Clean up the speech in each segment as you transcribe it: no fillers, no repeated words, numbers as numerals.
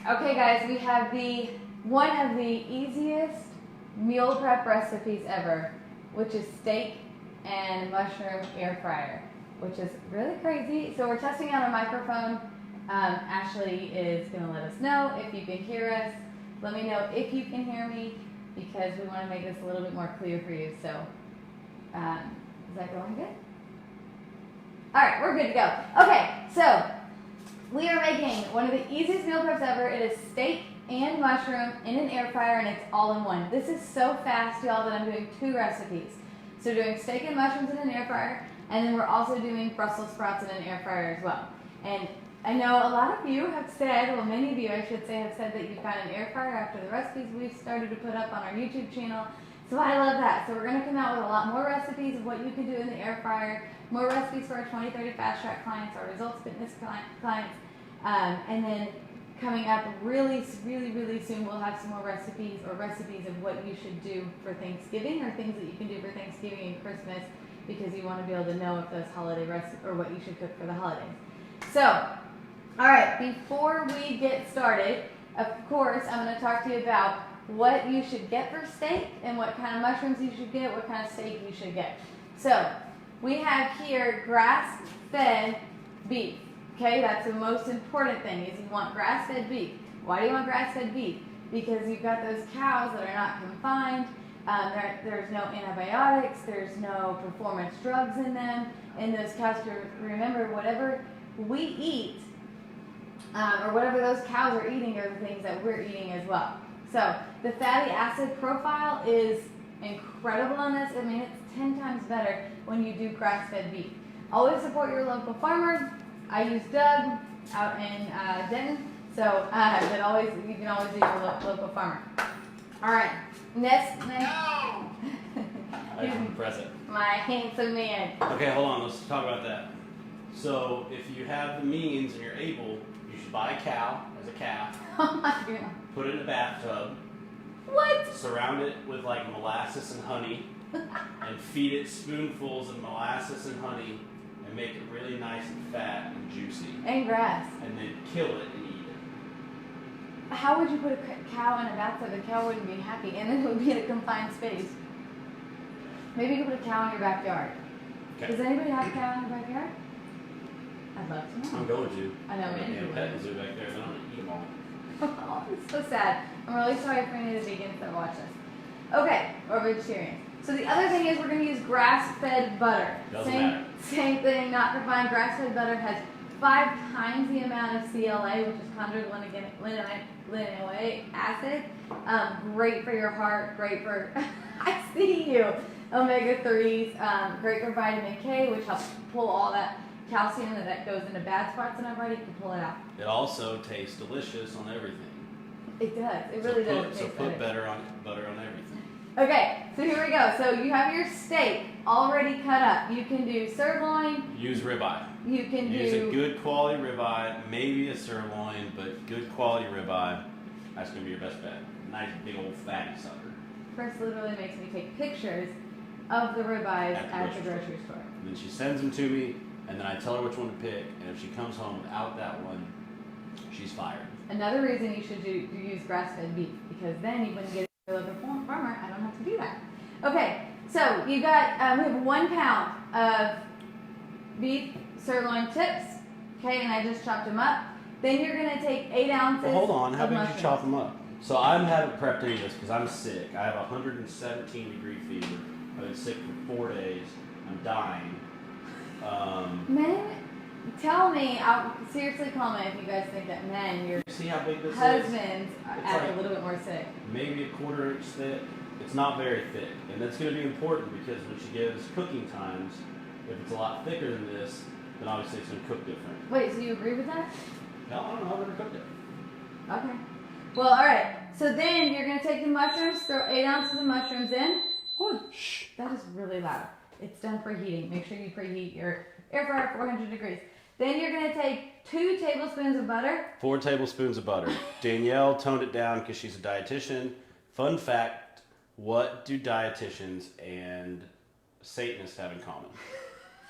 Okay guys, we have one of the easiest meal prep recipes ever, which is steak and mushroom air fryer, which is really crazy. So we're testing out a microphone. Ashley is going to let us know if you can hear us. Let me know if you can hear me, because we want to make this a little bit more clear for you. So is that going good? All right, we're good to go. Okay, so we are making one of the easiest meal preps ever. It is steak and mushroom in an air fryer, and it's all in one. This is so fast, y'all, that I'm doing two recipes. So doing steak and mushrooms in an air fryer, and then we're also doing Brussels sprouts in an air fryer as well. And I know a lot of you have said, well, many of you, I should say, have said that you've got an air fryer after the recipes we've started to put up on our YouTube channel. So I love that. So we're going to come out with a lot more recipes of what you can do in the air fryer, more recipes for our 20-30 fast track clients, our results fitness clients, and then coming up really soon, we'll have some more recipes of what you should do for Thanksgiving, or things that you can do for Thanksgiving and Christmas, because you want to be able to know if those holiday recipes, or what you should cook for the holidays. So, all right, before we get started, of course, I'm going to talk to you about what you should get for steak and what kind of mushrooms you should get, what kind of steak you should get. So, we have here grass-fed beef. Okay, that's the most important thing, is you want grass-fed beef. Why do you want grass-fed beef? Because you've got those cows that are not confined. There's no antibiotics. There's no performance drugs in them. And those cows, remember, whatever we eat, or whatever those cows are eating, are the things that we're eating as well. So the fatty acid profile is incredible on this. I mean, it's 10 times better when you do grass-fed beef. Always support your local farmer. I use Doug out in Denton, so you can always use your local farmer. All right, next. No! I'm present. My handsome man. Okay, hold on. Let's talk about that. So, if you have the means and you're able, you should buy a cow as a calf. Oh my God. Put it in a bathtub. What? Surround it with like molasses and honey, and feed it spoonfuls of molasses and honey, and make it really nice and fat and juicy. And grass. And then kill it and eat it. How would you put a cow in a bathtub? The cow wouldn't be happy, and then it would be in a confined space. Maybe you could put a cow in your backyard. Okay. Does anybody have a cow in their backyard? I'd love to know. I'm going to. I know. I'm going to pet the zoo back there, then I'm going to eat them all. Oh, it's so sad. I'm really sorry for any of the vegans that watch this. Okay, or vegetarians. So the other thing is we're going to use grass-fed butter. Doesn't matter. Same thing, not refined. Grass-fed butter has 5 times the amount of CLA, which is conjugated linoleic acid. Great for your heart, great for, I see you, omega-3s, great for vitamin K, which helps pull all that calcium that goes into bad spots in our body. You can pull it out. It also tastes delicious on everything. It does. It really does. So put butter on everything. Okay, so here we go. So you have your steak already cut up. You can do sirloin. Use ribeye. You can use a good quality ribeye, maybe a sirloin, but good quality ribeye. That's gonna be your best bet. Nice big old fatty sucker. Chris literally makes me take pictures of the ribeyes at the grocery store. And then she sends them to me, and then I tell her which one to pick. And if she comes home without that one, she's fired. Another reason you should use grass-fed beef, because then you wouldn't get a local farmer. I don't have to do that. Okay, so you got we have 1 pound of beef sirloin tips. Okay, and I just chopped them up. Then you're gonna take 8 ounces. Well, hold on. How of did mushrooms. you chop them up? So I haven't prepped any of this because I'm sick. I have a 117-degree fever. I've been sick for 4 days. I'm dying. Men, tell me, seriously comment if you guys think that men, your see how big this husbands act like a little bit more sick. Maybe a 1/4 inch thick. It's not very thick. And that's going to be important because when she gives cooking times, if it's a lot thicker than this, then obviously it's going to cook different. Wait, so you agree with that? No, I don't know. I've never cooked it. Okay. Well, all right. So then you're going to take the mushrooms, throw 8 ounces of mushrooms in. Ooh, shh, that is really loud. It's done preheating. Make sure you preheat your air fryer at 400 degrees. Then you're going to take 2 tablespoons of butter. 4 tablespoons of butter. Danielle toned it down because she's a dietitian. Fun fact, what do dietitians and Satanists have in common?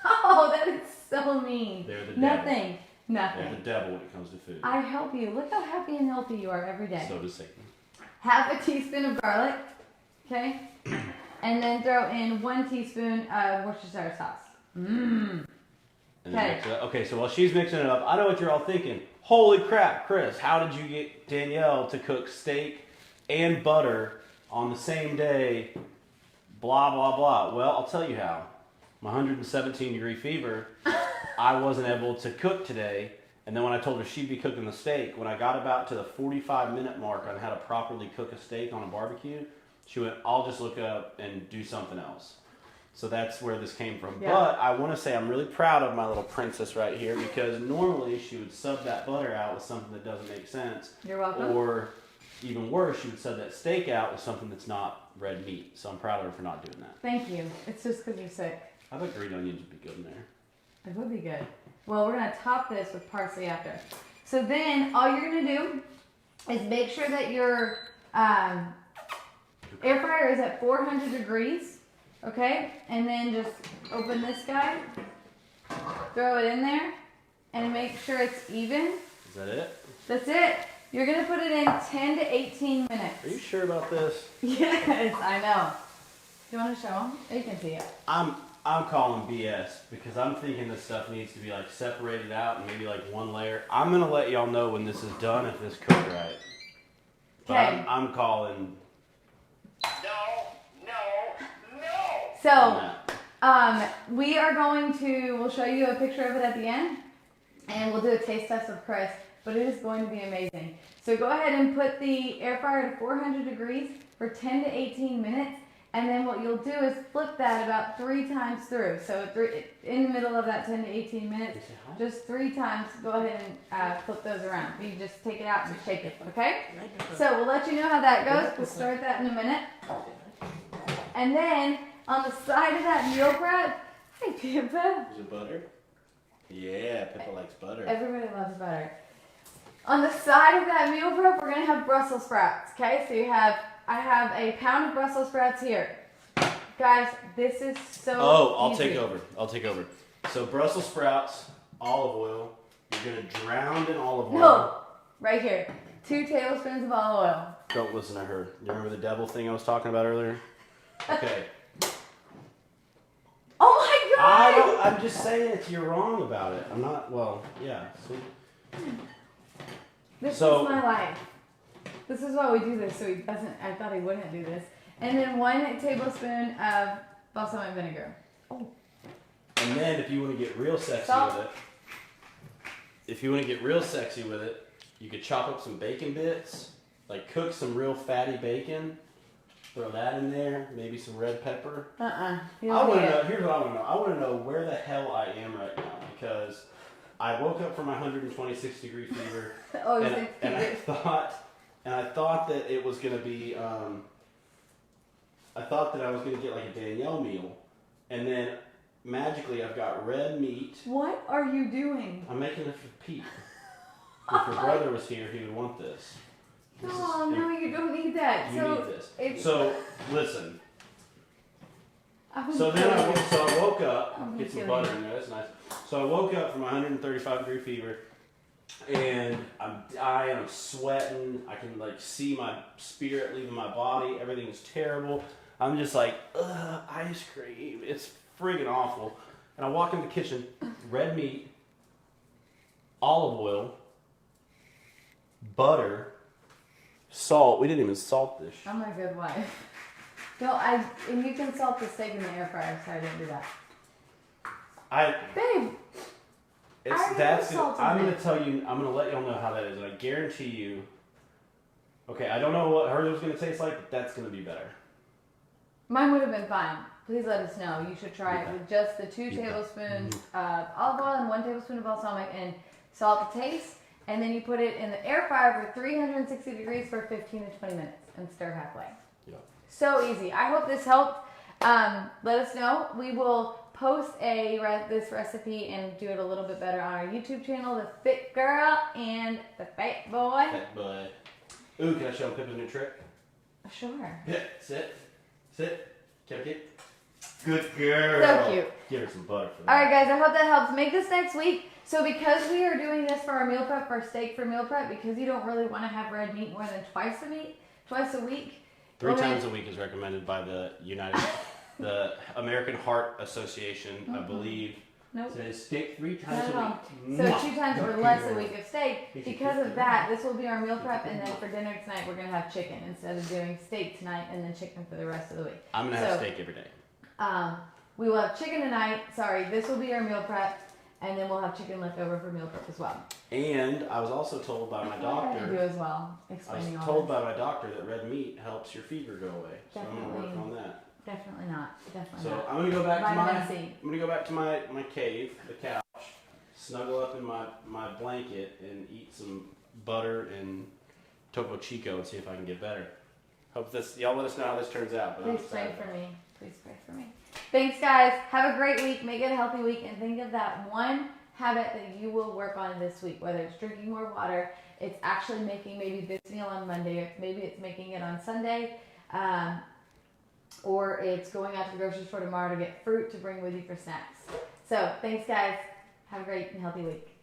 Oh, that is so mean. They're the Nothing. Nothing. You're the devil when it comes to food. I help you. Look how happy and healthy you are every day. So does Satan. Half a teaspoon of garlic, okay? And then throw in 1 teaspoon of Worcestershire sauce. Mmm. And then mix it up. Okay, so while she's mixing it up, I know what you're all thinking. Holy crap, Chris, how did you get Danielle to cook steak and butter on the same day? Blah, blah, blah. Well, I'll tell you how. My 117-degree fever, I wasn't able to cook today. And then when I told her she'd be cooking the steak, when I got about to the 45-minute mark on how to properly cook a steak on a barbecue, she went, I'll just look up and do something else. So that's where this came from. Yeah. But I want to say I'm really proud of my little princess right here because normally she would sub that butter out with something that doesn't make sense. You're welcome. Or even worse, she would sub that steak out with something that's not red meat. So I'm proud of her for not doing that. Thank you. It's just because you're sick. I think green onions would be good in there. It would be good. Well, we're going to top this with parsley after. So then all you're going to do is make sure that your air fryer is at 400 degrees. Okay, and then just open this guy, throw it in there, and make sure it's even. Is that it? That's it. You're going to put it in 10 to 18 minutes. Are you sure about this? Yes, I know. Do you want to show them? You can see it. I'm calling BS because I'm thinking this stuff needs to be like separated out and maybe like one layer. I'm going to let y'all know when this is done if this cooked right. But Okay. I'm calling... So, we are going to, we'll show you a picture of it at the end, and we'll do a taste test with Chris, but it is going to be amazing. So go ahead and put the air fryer to 400 degrees for 10 to 18 minutes, and then what you'll do is flip that about 3 times through. So in the middle of that 10 to 18 minutes, just 3 times, go ahead and flip those around. You just take it out and shake it, okay? So we'll let you know how that goes. We'll start that in a minute. And then, on the side of that meal prep, hi Pippa. Is it butter? Yeah, Pippa likes butter. Everybody loves butter. On the side of that meal prep, we're gonna have Brussels sprouts. Okay, so I have a pound of Brussels sprouts here. Guys, this is so I'll easy. I'll take over. So Brussels sprouts, olive oil. You're gonna drown in olive oil. No, right here. 2 tablespoons of olive oil. Don't listen to her. You remember the devil thing I was talking about earlier? Okay. Oh my God! I'm just saying you're wrong about it. I'm not, well, yeah. This is my life. This is why we do this, so he doesn't, I thought he wouldn't do this. And then 1 tablespoon of balsamic vinegar. Oh. And then if you want to get real sexy with it, you could chop up some bacon bits, like cook some real fatty bacon. Throw that in there, maybe some red pepper. I want to know, here's what I want to know. I want to know where the hell I am right now because I woke up from my 126-degree fever and I thought that it was going to be, I thought that I was going to get like a Danielle meal and then magically I've got red meat. What are you doing? I'm making it for Pete. If your brother was here, he would want this. Oh, no, you don't need that. You need this. So, listen. So I woke up, get some butter in there, that's nice. So I woke up from my 135-degree fever, and I'm dying, I'm sweating, I can like see my spirit leaving my body, everything's terrible. I'm just like, ugh, ice cream, it's friggin' awful. And I walk in the kitchen, red meat, olive oil, butter, salt. We didn't even salt this. I'm a good wife. No, and you can salt the steak in the air fryer, so I didn't do that. Babe. I'm gonna tell you. I'm gonna let y'all know how that is, and I guarantee you. Okay, I don't know what hers was gonna taste like, but that's gonna be better. Mine would have been fine. Please let us know. You should try it with just the 2 tablespoons of olive oil and 1 tablespoon of balsamic and salt to taste. And then you put it in the air fryer for 360 degrees for 15 to 20 minutes and stir halfway. Yeah. So easy. I hope this helped. Let us know. We will post this recipe and do it a little bit better on our YouTube channel, The Fit Girl and The Fat Boy. Fat boy. Ooh, can I show them Pippa's new trick? Sure. Yeah, sit. Kick it. Good girl. So cute. Give her some butter for that. All right, guys. I hope that helps. Make this next week. So because we are doing this for our meal prep, for steak for meal prep, because you don't really want to have red meat more than twice a week. 3 times a week is recommended by the American Heart Association, I believe. Nope. Says steak 3 times a week. So 2 times or less a week of steak. Because of that, this will be our meal prep, and then for dinner tonight, we're gonna have chicken instead of doing steak tonight and then chicken for the rest of the week. I'm gonna have steak every day. We will have chicken tonight. Sorry, this will be our meal prep, and then we'll have chicken left over for meal prep as well. And I was also told by my doctor. I do as well. Explaining I was all told this. by my doctor that red meat helps your fever go away. So I'm gonna work on that. Definitely not. Definitely So not. I'm gonna go back Vitamin C. I'm gonna go back to my cave, the couch, snuggle up in my blanket, and eat some butter and Topo Chico and see if I can get better. Hope y'all let us know how this turns out. But Please pray for me. Please pray for me. Thanks, guys. Have a great week. Make it a healthy week, and think of that one habit that you will work on this week. Whether it's drinking more water, it's actually making maybe this meal on Monday, or maybe it's making it on Sunday. Or it's going out to the grocery store tomorrow to get fruit to bring with you for snacks. So, thanks guys. Have a great and healthy week.